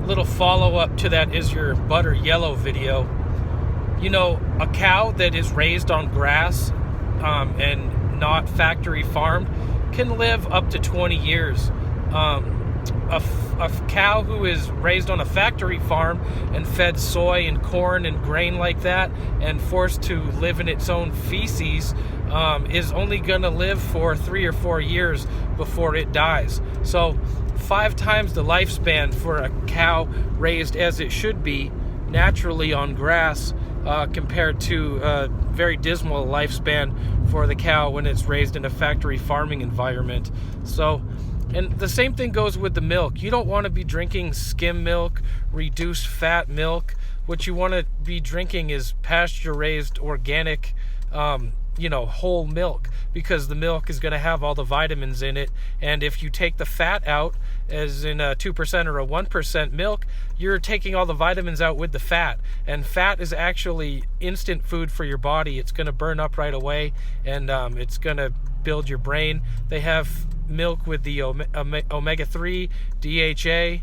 little follow-up to that is your butter yellow video. You know, a cow that is raised on grass and not factory farmed can live up to 20 years. A cow who is raised on a factory farm and fed soy and corn and grain like that and forced to live in its own feces is only going to live for 3 or 4 years before it dies. So 5 times the lifespan for a cow raised as it should be naturally on grass compared to a very dismal lifespan for the cow when it's raised in a factory farming environment. So, and the same thing goes with the milk. You don't want to be drinking skim milk, reduced fat milk. What you want to be drinking is pasture-raised, organic, whole milk, because the milk is going to have all the vitamins in it. And if you take the fat out, as in a 2% or a 1% milk, you're taking all the vitamins out with the fat. And fat is actually instant food for your body. It's going to burn up right away, and it's going to build your brain. They have milk with the omega-3, DHA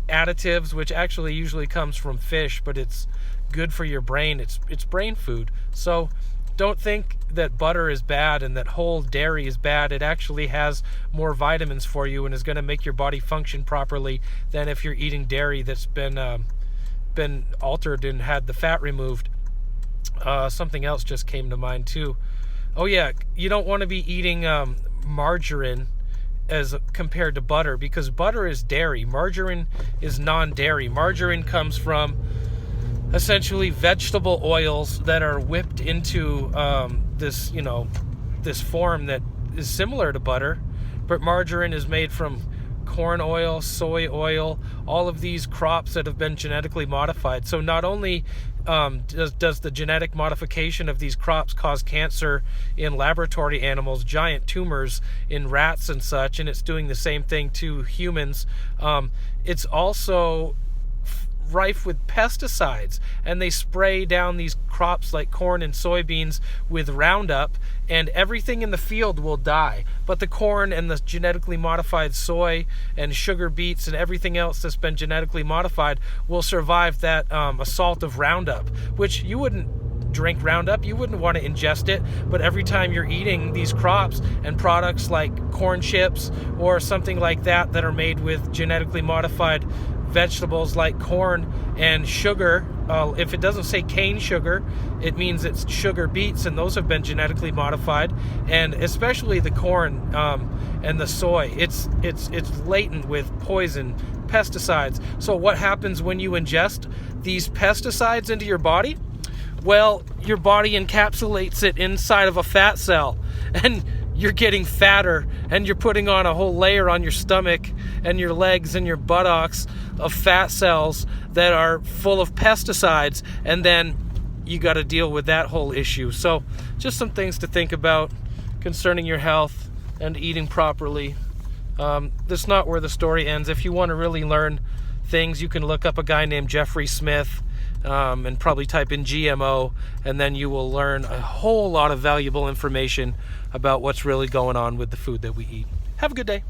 additives, which actually usually comes from fish, but it's good for your brain. It's brain food. So don't think that butter is bad and that whole dairy is bad. It actually has more vitamins for you and is going to make your body function properly than if you're eating dairy that's been altered and had the fat removed. Something else just came to mind too. Oh yeah, you don't want to be eating margarine as compared to butter, because butter is dairy. Margarine is non-dairy. Margarine comes from essentially vegetable oils that are whipped into this form that is similar to butter, but margarine is made from corn oil, soy oil, all of these crops that have been genetically modified. So not only does the genetic modification of these crops cause cancer in laboratory animals, giant tumors in rats and such, and it's doing the same thing to humans, it's also rife with pesticides, and they spray down these crops like corn and soybeans with Roundup, and everything in the field will die. But the corn and the genetically modified soy and sugar beets and everything else that's been genetically modified will survive that assault of Roundup, which you wouldn't drink Roundup, you wouldn't want to ingest it, but every time you're eating these crops and products like corn chips or something like that that are made with genetically modified vegetables like corn and sugar, if it doesn't say cane sugar, it means it's sugar beets, and those have been genetically modified. And especially the corn and the soy, it's latent with poison, pesticides. So what happens when you ingest these pesticides into your body? Well, your body encapsulates it inside of a fat cell, and you're getting fatter, and you're putting on a whole layer on your stomach and your legs and your buttocks of fat cells that are full of pesticides, and then you got to deal with that whole issue. So just some things to think about concerning your health and eating properly. That's not where the story ends. If you want to really learn things, you can look up a guy named Jeffrey Smith and probably type in GMO, and then you will learn a whole lot of valuable information about what's really going on with the food that we eat. Have a good day.